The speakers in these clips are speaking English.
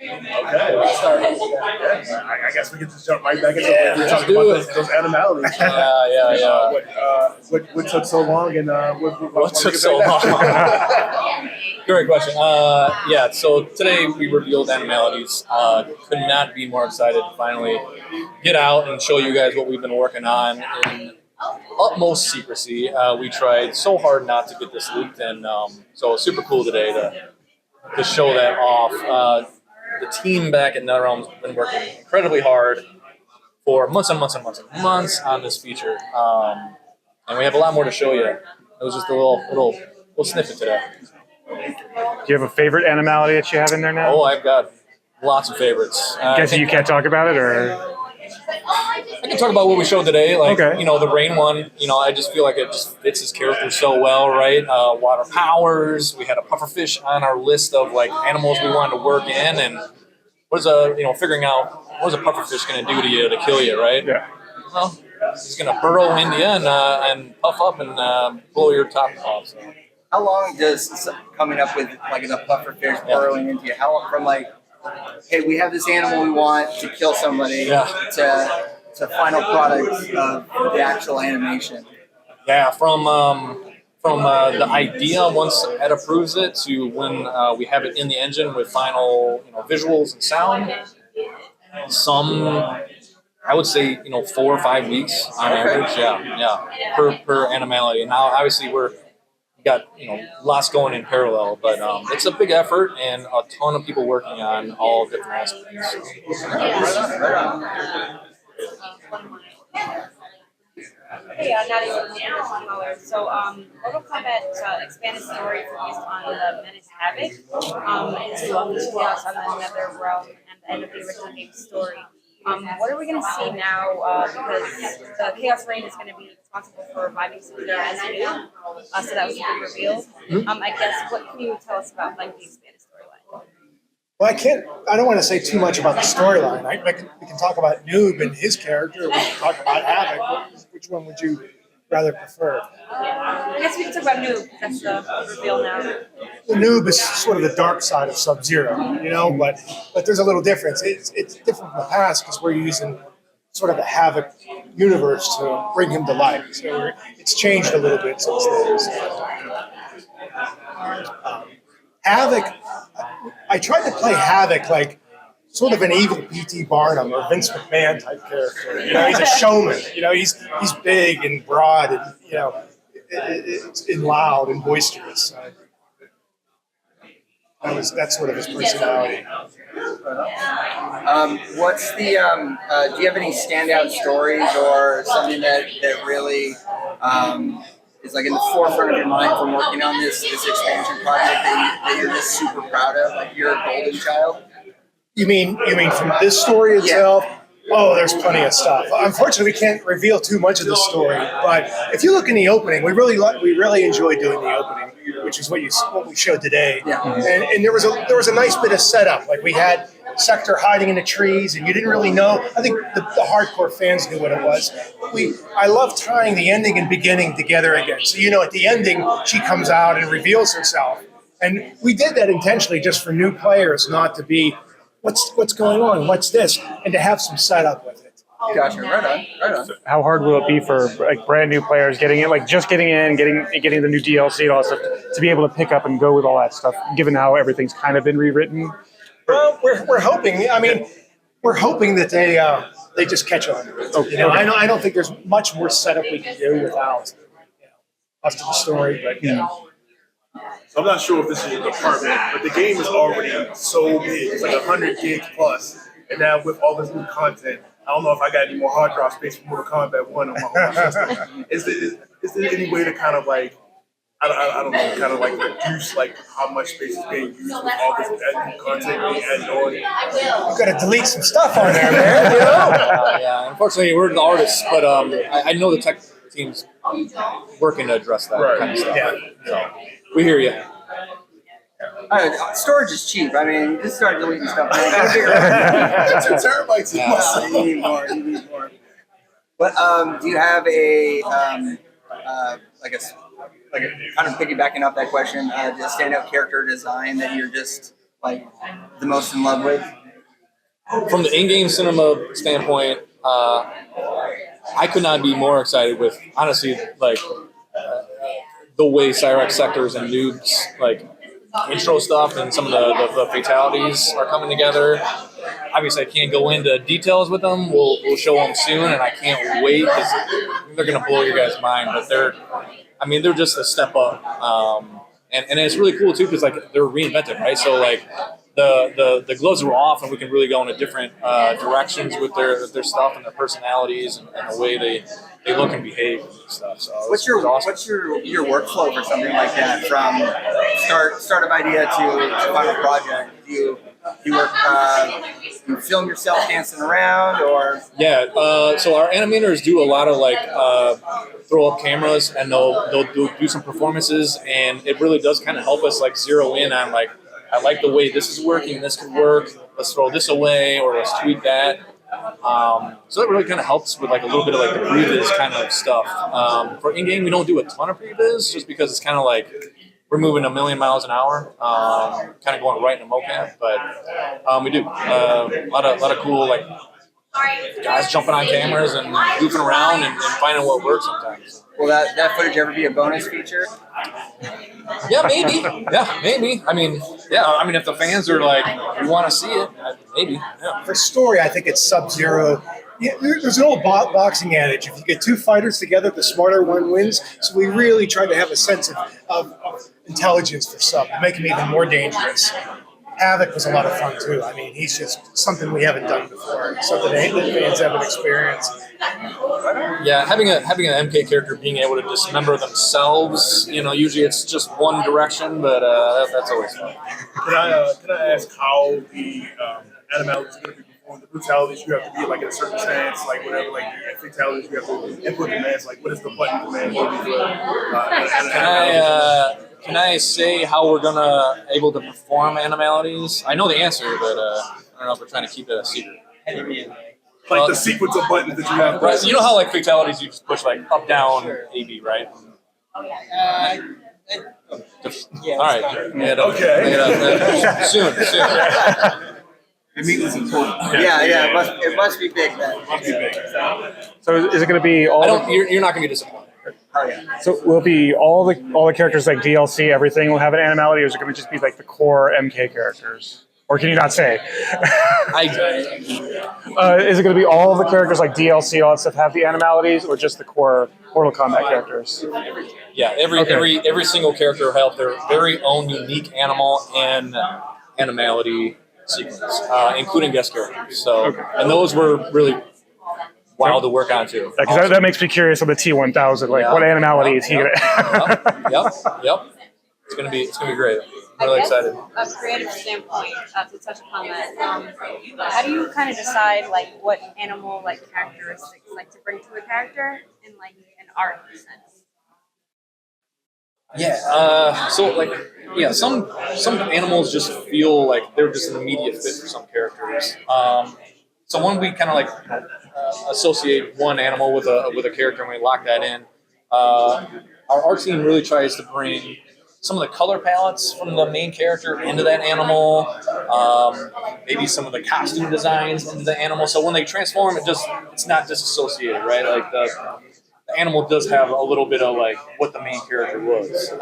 I guess we can just jump right back into it. We're talking about those animalities. What took so long and what took so long? Great question. So today we revealed Animalities. Could not be more excited to finally get out and show you guys what we've been working on in utmost secrecy. We tried so hard not to get this leaked, and so it's super cool today to show that off. The team back at NetherRealm has been working incredibly hard for months and months and months and months on this feature, and we have a lot more to show you. It was just a little snippet today. Do you have a favorite animality that you have in there now? Oh, I've got lots of favorites. Guessing you can't talk about it, or? I can talk about what we showed today, the rain one. I just feel like it just fits his character so well, right? Water powers. We had a pufferfish on our list of animals we wanted to work in, and figuring out what is a pufferfish going to do to you to kill you, right? Yeah. Well, he's going to burrow into you and puff up and blow your top off. So. How long does coming up with a pufferfish burrowing into you? How long from hey, we have this animal we want to kill somebody to final product of the actual animation? Yeah, from the idea once Ed approves it to when we have it in the engine with final visuals and sound. I would say 4 or 5 weeks on average. Yeah, per animality. Now obviously we got lots going in parallel, but it's a big effort and a ton of people working on all different aspects. Hey, Nadia, so Mortal Kombat expanded story focused on the Menace Havoc into unleash chaos on the NetherRealm and the end of the original game story. What are we going to see now? Because the Khaos Reigns is going to be responsible for reviving Caesar as new. So that was a big reveal. I guess, what can you tell us about the expanded storyline? Well, I don't want to say too much about the storyline. We can talk about Noob and his character. We can talk about Havoc. Which one would you rather prefer? I guess we can talk about Noob. That's the reveal now. The Noob is sort of the dark side of Sub-Zero, but there's a little difference. It's different from the past because we're using sort of a Havoc universe to bring him to life. So it's changed a little bit since then. Havoc, I tried to play Havoc like sort of an evil P.T. Barnum or Vince McMahon type character. He's a showman. He's big and broad and and loud and boisterous. That's sort of his personality. What's the? Do you have any standout stories or something that really is in the forefront of your mind from working on this expansion project that you're just super proud of, like you're a golden child? You mean from this story itself? Yeah. Oh, there's plenty of stuff. Unfortunately, we can't reveal too much of the story. But if you look in the opening, we really enjoyed doing the opening, which is what we showed today. Yeah. And there was a nice bit of setup. Like we had Sector hiding in the trees, and you didn't really know. I think the hardcore fans knew what it was. I love tying the ending and beginning together again. So at the ending, she comes out and reveals herself, and we did that intentionally just for new players, not to be. What's going on? What's this? And to have some setup with it. Gotcha. Right on. So how hard will it be for brand new players getting in, getting the new DLC and all that stuff to be able to pick up and go with all that stuff, given how everything's kind of been rewritten? Well, we're hoping. I mean, we're hoping that they just catch on. Okay. I don't think there's much more setup we can do without us to the story, but So I'm not sure if this is a department, but the game is already so big. It's 100 gigs plus. And now with all this new content, I don't know if I got any more hard drive space for Mortal Kombat 1 on my own system. Is there any way to kind of I don't know, kind of reduce how much space is being used with all this new content being added on? You've got to delete some stuff on there, man. Yeah, unfortunately, we're the artists, but I know the tech team's working to address that kind of stuff. Yeah. So we hear you. Storage is cheap. I mean, just start deleting stuff. 2 terabytes in my You need more. But do you have a kind of piggybacking off that question, a standout character design that you're just the most in love with from the in-game cinema standpoint, I could not be more excited with, honestly, like the way Cyrex sectors and noobs like intro stuff and some of the fatalities are coming together. Obviously, I can't go into details with them. We'll show them soon, and I can't wait because they're gonna blow your guys' mind. But they're just a step up, and it's really cool too because like they're reinvented, right? So like the gloves are off, and we can really go into different directions with their stuff and their personalities and the way they look and behave and stuff. So What's your awesome. what's your workflow for something like that from start of idea to final project? Do you work you film yourself dancing around or Yeah, so our animators do a lot of like throw up cameras and they'll do some performances, and it really does kind of help us like zero in on like, I like the way this is working, this could work, let's throw this away or let's tweak that. So it really kind of helps with like a little bit of like the previs kind of stuff. For in-game, we don't do a ton of previs just because it's kind of like we're moving a million miles an hour, kind of going right in a mocap. But we do a lot of cool like guys jumping on cameras and goofing around and finding what works sometimes. will that footage ever be a bonus feature? Yeah, maybe. Yeah, maybe. I mean, if the fans are like, we want to see it, maybe. Yeah. For story, I think it's Sub-Zero. Yeah, there's an old boxing adage: if you get two fighters together, the smarter one wins. So we really tried to have a sense of intelligence for Sub, to make him even more dangerous. Havoc was a lot of fun too. I mean, he's just something we haven't done before, something that fans haven't experienced. Yeah, having an MK character being able to dismember themselves, usually it's just one direction, but that's always fun. Can I ask how the Animalities is going to be performed? The brutalities you have to be like in a certain stance, like whatever, like the fatalities you have to input commands. Like what is the button command going to be for? Can I say how we're able to perform Animalities? I know the answer, but I don't know if we're trying to keep it a secret. Like the sequence of buttons that you have. Right, you know how like fatalities you just push like up, down, AB, right? All right. Okay. Soon. The meat was important. Yeah, it must be big then. So is it going to be all? You're not going to be disappointed. Oh yeah. So will it be all the characters like DLC, everything will have an animality, or is it going to just be like the core MK characters? Or can you not say? Is it going to be all of the characters like DLC, all that stuff have the animalities, or just the core Mortal Kombat characters? Yeah, every single character will have their very own unique animal and animality sequence, including guest characters. So, and those were really wild to work on too. Because that makes me curious on the T1000. Like, what animality is he going to? Yep. It's gonna be great. I'm really excited. A creative standpoint, to touch upon that, how do you kind of decide like what animal like characteristics like to bring to a character in like an art sense? Yeah. Some animals just feel like they're just an immediate fit for some characters. So when we kind of like associate one animal with a character and we lock that in, our art team really tries to bring some of the color palettes from the main character into that animal, maybe some of the costume designs into the animal. So when they transform, it's not disassociated, right? Like the animal does have a little bit of like what the main character was.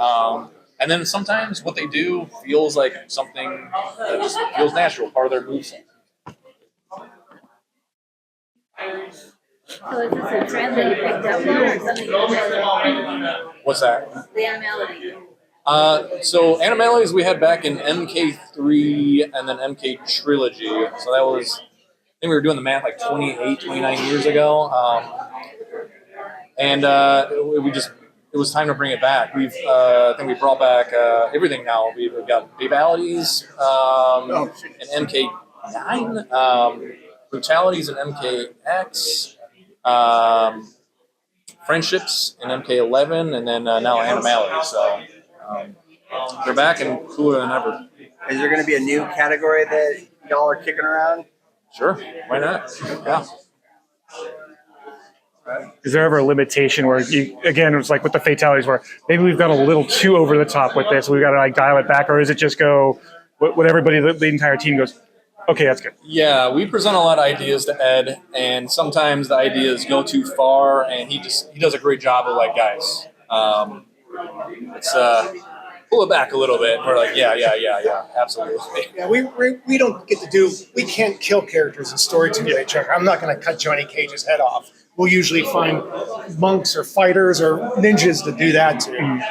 And then sometimes what they do feels like something that just feels natural, part of their moveset. So is this a trend that you picked up on or something you What's that? the animality? So Animalities we had back in MK3 and then MK Trilogy. So that was, I think we were doing the math like 29 years ago. And it was time to bring it back. I think we brought back everything now. We've got Babalities and MK9, Brutalities and MKX, Friendships and MK11, and then now Animalities. So they're back and cooler than ever. Is there going to be a new category that y'all are kicking around? Sure, why not? Yeah. Is there ever a limitation where it was like with the fatalities where maybe we've gone a little too over the top with this, we've got to like dial it back, or is it just go what everybody, the entire team goes, Okay, that's good. Yeah, we present a lot of ideas to Ed, and sometimes the ideas go too far, and he does a great job of like, guys, let's pull it back a little bit. And we're like, yeah, absolutely. Yeah, we don't get to we can't kill characters in story too much. I'm not going to cut Johnny Cage's head off. We'll usually find monks or fighters or ninjas to do that to.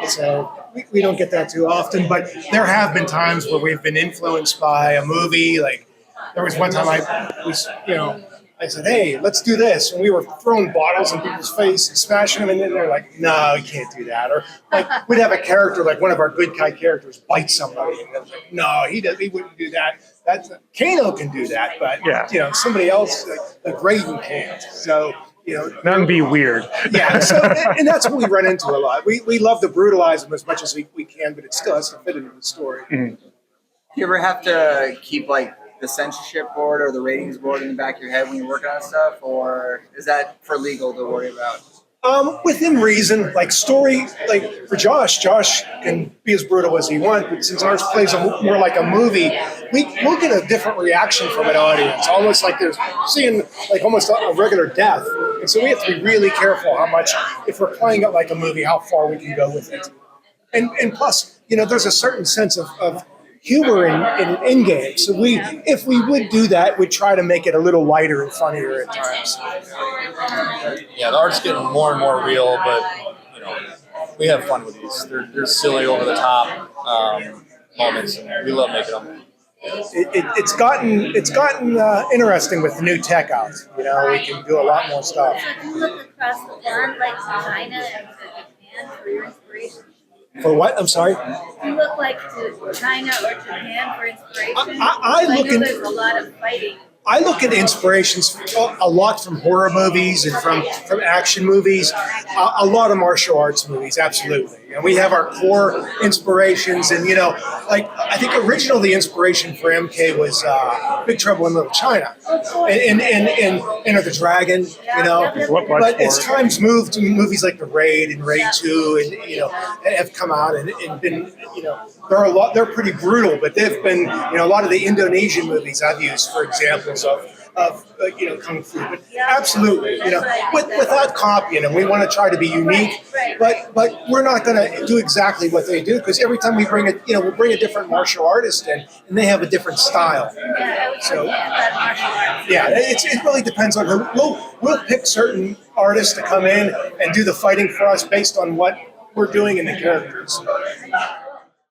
So we don't get that too often, but there have been times where we've been influenced by a movie. Like there was one time I said, hey, let's do this. And we were throwing bottles in people's face and smashing them. And then they're like, no, you can't do that. Or like we'd have a character, like one of our good guy characters bite somebody. And they're like, no, he wouldn't do that. Kano can do that. But, somebody else, like Graydon can't. So, that would be weird. Yeah. So, and that's what we run into a lot. We love to brutalize them as much as we can, but it still has to fit into the story. Mm-hmm. Do you ever have to keep like the censorship board or the ratings board in the back of your head when you're working on stuff, or is that for legal to worry about? Within reason, like story, like for Josh can be as brutal as he wants, but since ours plays more like a movie, we'll get a different reaction from an audience, almost like there's seeing like almost a regular death. And so we have to be really careful how much, if we're playing it like a movie, how far we can go with it. And plus, there's a certain sense of humor in games. So if we would do that, we'd try to make it a little lighter and funnier at times. Yeah, the art's getting more and more real, but we have fun with these. They're silly, over the top moments, and we love making them. It's gotten interesting with the new tech out. We can do a lot more stuff. So do you look across the pond like to China and to Japan for your inspiration? For what? I'm sorry? Do you look like to China or Japan for inspiration? I know look in- there's a lot of fighting. I look at inspirations a lot from horror movies and from action movies, a lot of martial arts movies, absolutely. And we have our core inspirations. And, I think originally the inspiration for MK was Big Trouble in Little China and Enter the Dragon, But as time's moved, movies like The Raid and Raid 2 and, have come out and been, they're pretty brutal, but they've been, a lot of the Indonesian movies I've used for examples of kung fu, but absolutely, without copying them, we want to try to be unique, but we're not going to do exactly what they do, because every time we bring we'll bring a different martial artist in, and they have a different style. So yeah, it really depends on who. We'll pick certain artists to come in and do the fighting for us based on what we're doing in the characters.